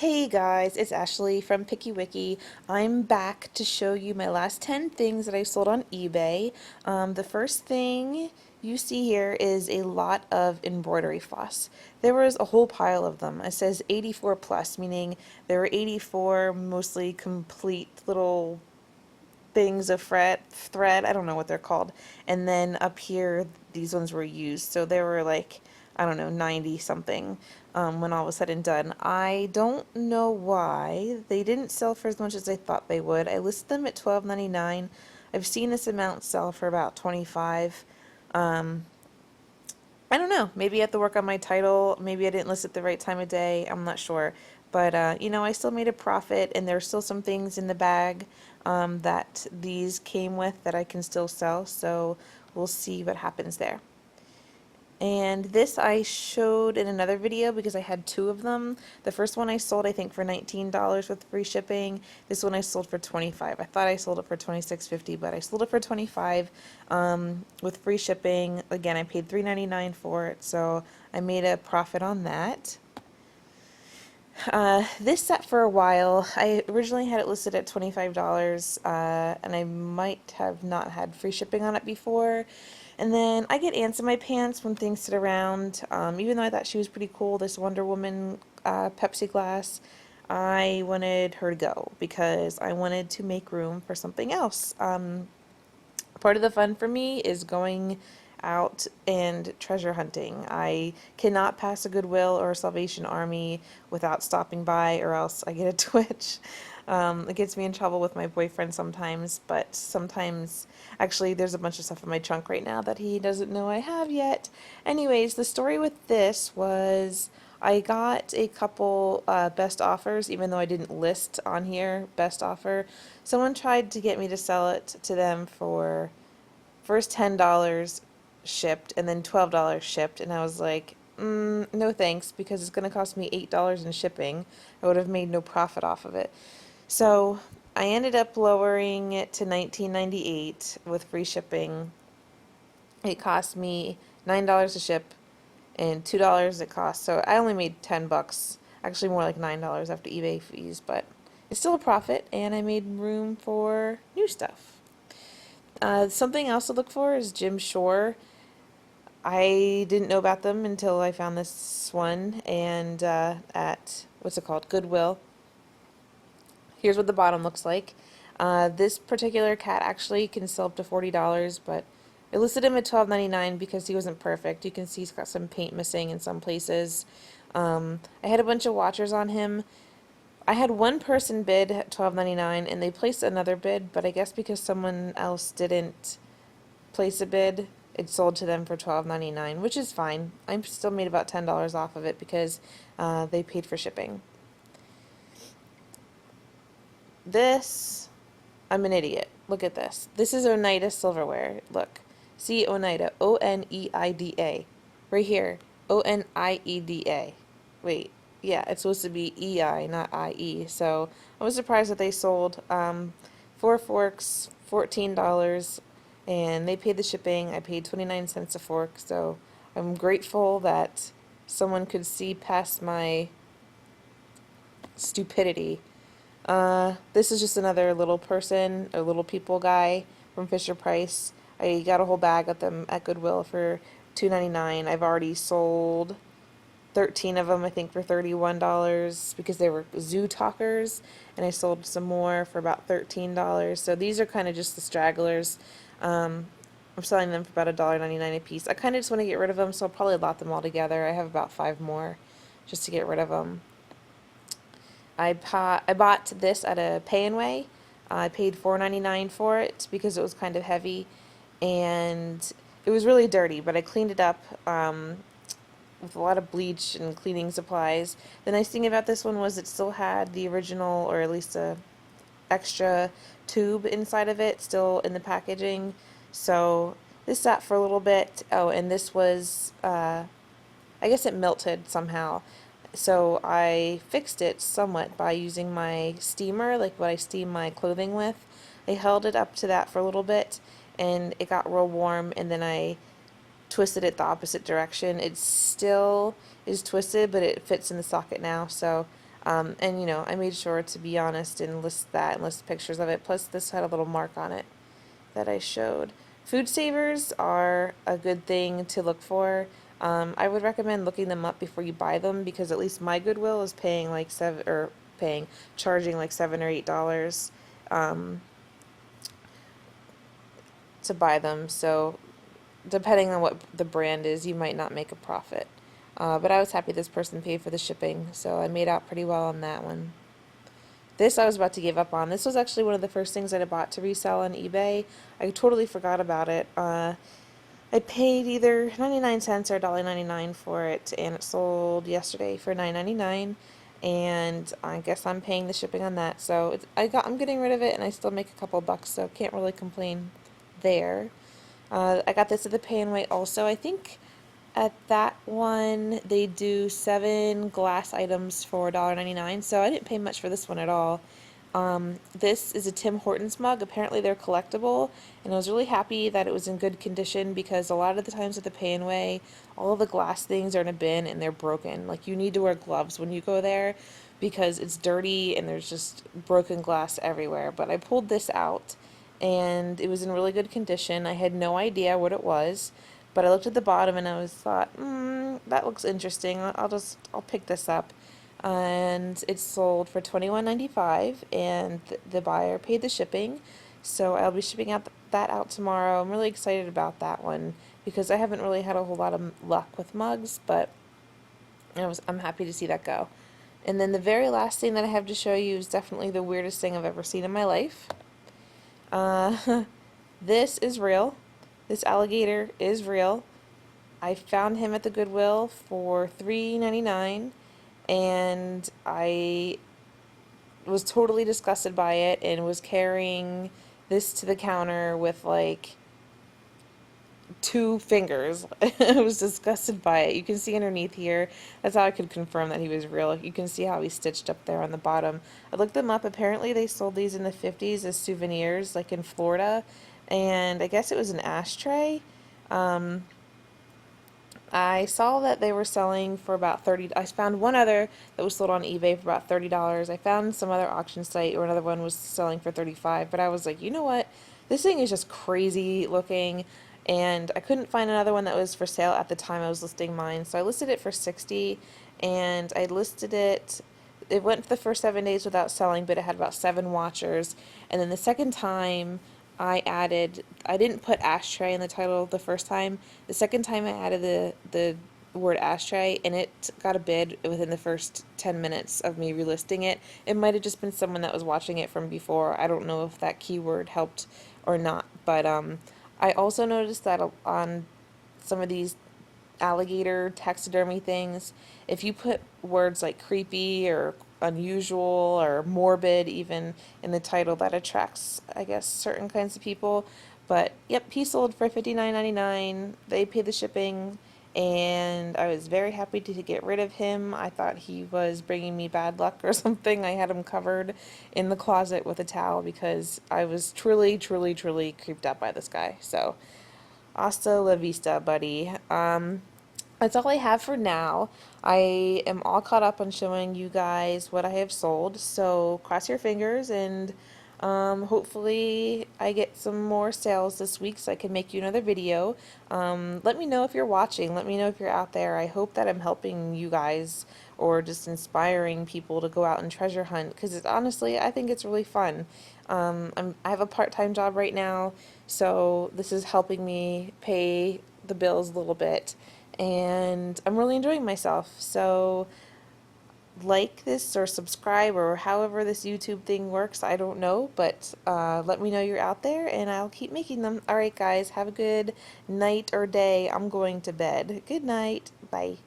Hey guys, it's Ashley from PickyWiki. I'm back to show you my last 10 things that I sold on eBay. The first thing you see here is a lot of embroidery floss. There was a whole pile of them. It says 84 plus, meaning there were 84 mostly complete little things of thread, I don't know what they're called. And then up here, these ones were used. So they were like, I don't know, 90 something when all was said and done. I don't know why they didn't sell for as much as I thought they would. I listed them at $12.99. I've seen this amount sell for about 25. Um, I don't know. Maybe I have to work on my title. Maybe I didn't list it the right time of day. I'm not sure. But, I still made a profit, and there's still some things in the bag that these came with that I can still sell. So we'll see what happens there. And this I showed in another video because I had two of them. The first one I sold, I think, for $19 with free shipping. This one I sold for $25. I thought I sold it for $26.50, but I sold it for $25 with free shipping. Again, I paid $3.99 for it, so I made a profit on that. This sat for a while. I originally had it listed at $25, and I might have not had free shipping on it before. And then I get ants in my pants when things sit around. Even though I thought she was pretty cool, this Wonder Woman Pepsi glass, I wanted her to go because I wanted to make room for something else. Part of the fun for me is going out and treasure hunting. I cannot pass a Goodwill or a Salvation Army without stopping by, or else I get a twitch. It gets me in trouble with my boyfriend sometimes, but sometimes, actually, there's a bunch of stuff in my trunk right now that he doesn't know I have yet. Anyways, the story with this was I got a couple best offers, even though I didn't list on here best offer. Someone tried to get me to sell it to them for first $10 shipped and then $12 shipped, and I was like, no thanks, because it's going to cost me $8 in shipping. I would have made no profit off of it. So I ended up lowering it to $19.98 with free shipping. It cost me $9 to ship and $2 it cost. So I only made 10 bucks. Actually more like $9 after eBay fees, but it's still a profit, and I made room for new stuff. Something else to look for is Jim Shore. I didn't know about them until I found this one and at, what's it called, Goodwill. Here's what the bottom looks like. This particular cat actually can sell up to $40, but I listed him at $12.99 because he wasn't perfect. You can see he's got some paint missing in some places. I had a bunch of watchers on him. I had one person bid at $12.99 and they placed another bid, but I guess because someone else didn't place a bid, it sold to them for $12.99, which is fine. I still made about $10 off of it because they paid for shipping. This, I'm an idiot. Look at this. This is Oneida silverware. Look. See Oneida. Oneida. Right here. Oneida. Wait. Yeah, it's supposed to be EI, not IE. So I was surprised that they sold 4 forks, $14, and they paid the shipping. I paid 29 cents a fork, so I'm grateful that someone could see past my stupidity. This is just another little person, a little people guy from Fisher Price. I got a whole bag of them at Goodwill for $2.99. I've already sold 13 of them, I think, for $31 because they were zoo talkers, and I sold some more for about $13. So these are kind of just the stragglers. I'm selling them for about $1.99 a piece. I kind of just want to get rid of them, so I'll probably lot them all together. I have about 5 more just to get rid of them. I bought this at a Pay-N-Way. I paid $4.99 for it because it was kind of heavy, and it was really dirty, but I cleaned it up with a lot of bleach and cleaning supplies. The nice thing about this one was it still had the original, or at least a extra tube inside of it still in the packaging. So this sat for a little bit. Oh, and this was, I guess it melted somehow. So I fixed it somewhat by using my steamer, like what I steam my clothing with. I held it up to that for a little bit, and it got real warm, and then I twisted it the opposite direction. It still is twisted, but it fits in the socket now, so And you know, I made sure to be honest and list that and list pictures of it. Plus, this had a little mark on it that I showed. Food savers are a good thing to look for. I would recommend looking them up before you buy them because at least my Goodwill is paying like charging like $7 or $8 um, to buy them. So depending on what the brand is, you might not make a profit. But I was happy this person paid for the shipping, so I made out pretty well on that one. This I was about to give up on. This was actually one of the first things that I bought to resell on eBay. I totally forgot about it. I paid either 99 cents or $1.99 for it, and it sold yesterday for $9.99. And I guess I'm paying the shipping on that. So I'm getting rid of it, and I still make a couple bucks, so can't really complain there. I got this at the Pay and Wait also. I think at that one they do 7 glass items for $1.99, so I didn't pay much for this one at all. This is a Tim Hortons mug. Apparently they're collectible, and I was really happy that it was in good condition because a lot of the times at the Pay and Way, all of the glass things are in a bin and they're broken. Like, you need to wear gloves when you go there because it's dirty and there's just broken glass everywhere. But I pulled this out and it was in really good condition. I had no idea what it was, but I looked at the bottom and I was thought, that looks interesting. I'll pick this up. And it's sold for $21.95, and the buyer paid the shipping. So I'll be shipping that out tomorrow. I'm really excited about that one because I haven't really had a whole lot of luck with mugs, but I'm happy to see that go. And then the very last thing that I have to show you is definitely the weirdest thing I've ever seen in my life. This is real. This alligator is real. I found him at the Goodwill for $3.99, and I was totally disgusted by it and was carrying this to the counter with like 2 fingers. I was disgusted by it. You can see underneath here. That's how I could confirm that he was real. You can see how he's stitched up there on the bottom. I looked them up. Apparently they sold these in the 50s as souvenirs, like in Florida. And I guess it was an ashtray. I saw that they were selling for about $30. I found one other that was sold on eBay for about $30. I found some other auction site where another one was selling for $35. But I was like, you know what? This thing is just crazy looking, and I couldn't find another one that was for sale at the time I was listing mine. So I listed it for $60, and I listed it. It went for the first 7 days without selling, but it had about 7 watchers. And then the second time I didn't put ashtray in the title the first time. The second time I added the word ashtray, and it got a bid within the first 10 minutes of me relisting it. It might have just been someone that was watching it from before. I don't know if that keyword helped or not, but I also noticed that on some of these alligator taxidermy things, if you put words like creepy or unusual or morbid even in the title, that attracts, I guess, certain kinds of people. But yep, he sold for $59.99. They paid the shipping, and I was very happy to get rid of him. I thought he was bringing me bad luck or something. I had him covered in the closet with a towel because I was truly, truly, truly creeped out by this guy. So hasta la vista, buddy. That's all I have for now. I am all caught up on showing you guys what I have sold, so cross your fingers, and hopefully I get some more sales this week so I can make you another video. Let me know if you're watching. Let me know if you're out there. I hope that I'm helping you guys or just inspiring people to go out and treasure hunt, because honestly, I think it's really fun. I have a part-time job right now, so this is helping me pay the bills a little bit, and I'm really enjoying myself. So like this or subscribe or however this YouTube thing works, I don't know, but let me know you're out there and I'll keep making them. Alright guys, have a good night or day. I'm going to bed. Good night. Bye.